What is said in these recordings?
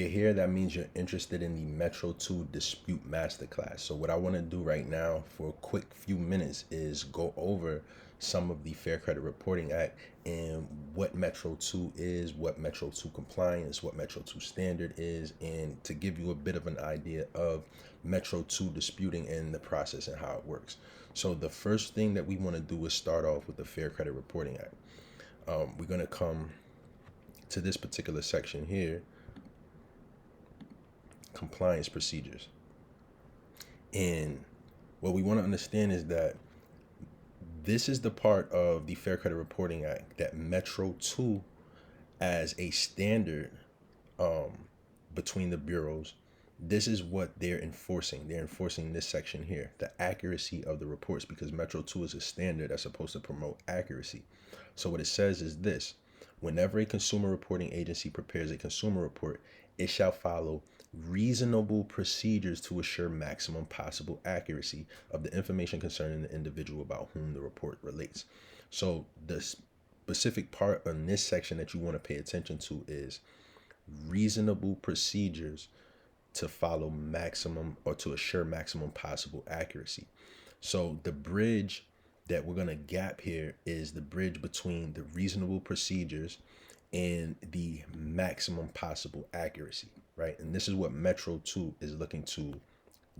You're here, that means you're interested in the Metro2 Dispute Masterclass. So what I want to do right now for a quick few minutes is go over some of the Fair Credit Reporting Act and what Metro2 is, what Metro2 compliance, what Metro2 standard is, and to give you a bit of an idea of Metro2 disputing and the process and how it works. So the first thing that we want to do is start off with the Fair Credit Reporting Act. We're going to come to this particular section here, compliance procedures. And what we want to understand is that this is the part of the Fair Credit Reporting Act that Metro 2, as a standard between the bureaus, this is what they're enforcing. They're enforcing this section here, the accuracy of the reports, because Metro 2 is a standard that's supposed to promote accuracy. So what it says is this: whenever a consumer reporting agency prepares a consumer report, it shall follow reasonable procedures to assure maximum possible accuracy of the information concerning the individual about whom the report relates. So the specific part in this section that you want to pay attention to is reasonable procedures to follow maximum or to assure maximum possible accuracy. So the bridge that we're going to gap here is the bridge between the reasonable procedures and the maximum possible accuracy, right? And this is what Metro 2 is looking to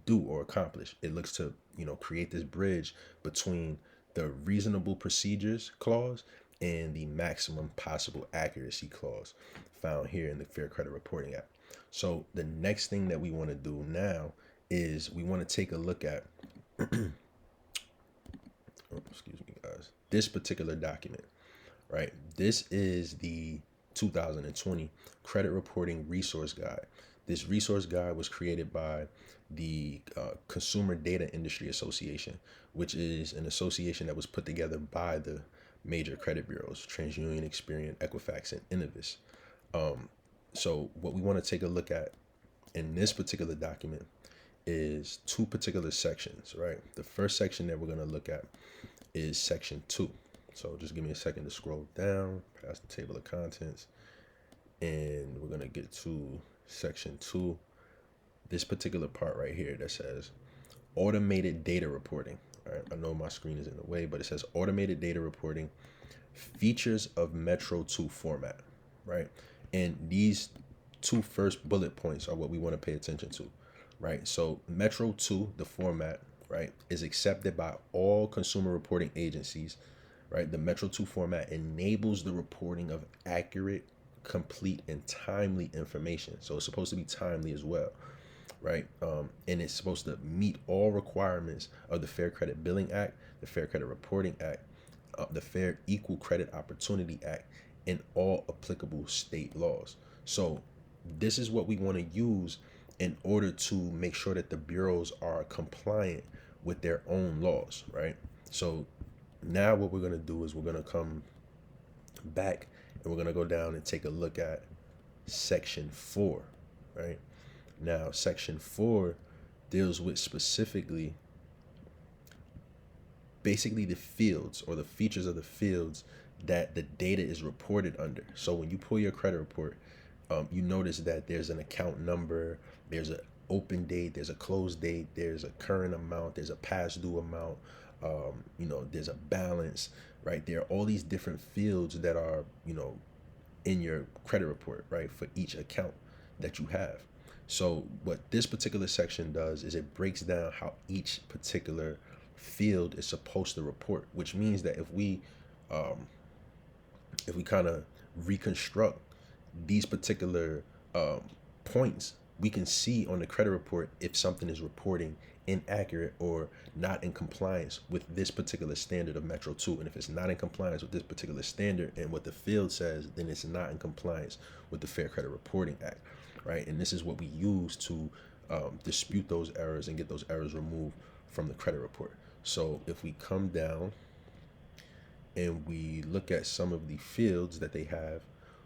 do or accomplish. It looks to, create this bridge between the reasonable procedures clause and the maximum possible accuracy clause found here in the Fair Credit Reporting Act. So the next thing that we want to do now is we want to take a look at excuse me guys, this particular document, right? This is the 2020 Credit Reporting Resource Guide. This resource guide was created by the Consumer Data Industry Association, which is an association that was put together by the major credit bureaus, TransUnion, Experian, Equifax, and Innovis. So what we want to take a look at in this particular document is two particular sections, right? The first section that we're going to look at is section 2. So just give me a second to scroll down past the table of contents, and we're going to get to section 2, this particular part right here that says automated data reporting. All right, I know my screen is in the way, but it says automated data reporting, features of Metro 2 format, right? And these two first bullet points are what we want to pay attention to, right? So Metro 2, the format, right, is accepted by all consumer reporting agencies, right? The Metro 2 format enables the reporting of accurate, complete, and timely information. So it's supposed to be timely as well, right? And it's supposed to meet all requirements of the Fair Credit Billing Act, the Fair Credit Reporting Act, the Fair Equal Credit Opportunity Act, and all applicable state laws. So this is what we want to use in order to make sure that the bureaus are compliant with their own laws, right? So now what we're going to do is we're going to come back and we're going to go down and take a look at section 4, right? Now, section 4 deals with basically the fields or the features of the fields that the data is reported under. So when you pull your credit report, you notice that there's an account number, there's an open date, there's a close date, there's a current amount, there's a past due amount, there's a balance, right? There are all these different fields that are, in your credit report, right, for each account that you have. So what this particular section does is it breaks down how each particular field is supposed to report, which means that if we kind of reconstruct these particular points, we can see on the credit report if something is reporting inaccurate or not in compliance with this particular standard of Metro 2. And if it's not in compliance with this particular standard and what the field says, then it's not in compliance with the Fair Credit Reporting Act, right? And this is what we use to dispute those errors and get those errors removed from the credit report. So if we come down and we look at some of the fields that they have,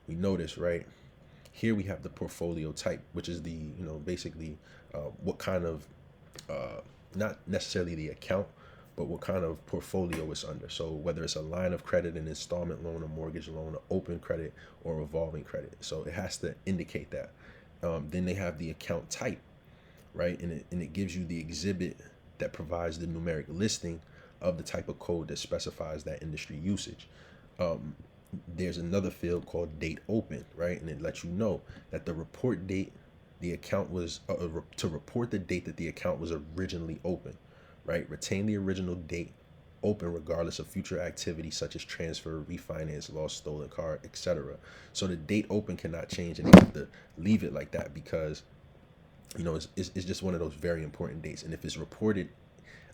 we notice, right, here we have the portfolio type, which is the, basically what kind of, not necessarily the account, but what kind of portfolio it's under. So whether it's a line of credit, an installment loan, a mortgage loan, an open credit, or revolving credit. So it has to indicate that. Then they have the account type, right? And it gives you the exhibit that provides the numeric listing of the type of code that specifies that industry usage. There's another field called date open, right? And it lets you know that the report date the account was to report the date that the account was originally open, right? Retain the original date open regardless of future activity such as transfer, refinance, lost, stolen car, etc. So the date open cannot change, and they have to leave it like that because it's just one of those very important dates. And if it's reported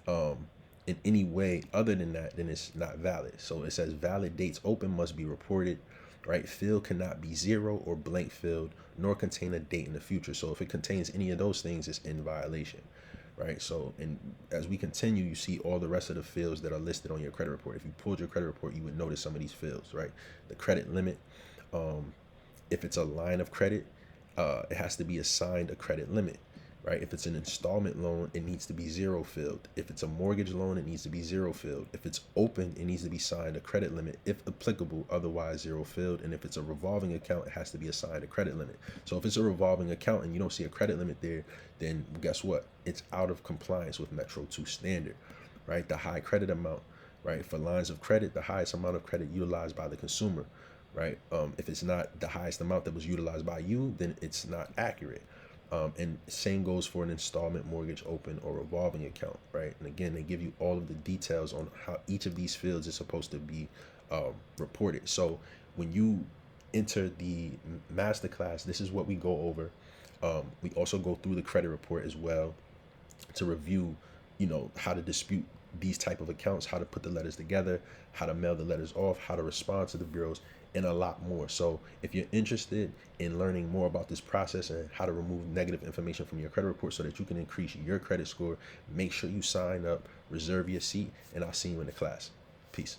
in any way other than that, then it's not valid. So it says valid dates open must be reported, right? Field cannot be zero or blank field, nor contain a date in the future. So if it contains any of those things, it's in violation, right? So, and as we continue, you see all the rest of the fields that are listed on your credit report. If you pulled your credit report, you would notice some of these fields, right? The credit limit, if it's a line of credit, it has to be assigned a credit limit, right? If it's an installment loan, it needs to be zero filled. If it's a mortgage loan, it needs to be zero filled. If it's open, it needs to be signed a credit limit if applicable, otherwise zero filled. And if it's a revolving account, it has to be assigned a credit limit. So if it's a revolving account and you don't see a credit limit there, then guess what? It's out of compliance with Metro2 standard, right? The high credit amount, right? For lines of credit, the highest amount of credit utilized by the consumer, right? If it's not the highest amount that was utilized by you, then it's not accurate. And same goes for an installment mortgage open or revolving account, right? And again, they give you all of the details on how each of these fields is supposed to be reported. So when you enter the masterclass, this is what we go over. We also go through the credit report as well to review, how to dispute these type of accounts, how to put the letters together, how to mail the letters off, how to respond to the bureaus, and a lot more. So if you're interested in learning more about this process and how to remove negative information from your credit report so that you can increase your credit score, make sure you sign up, reserve your seat, and I'll see you in the class. Peace.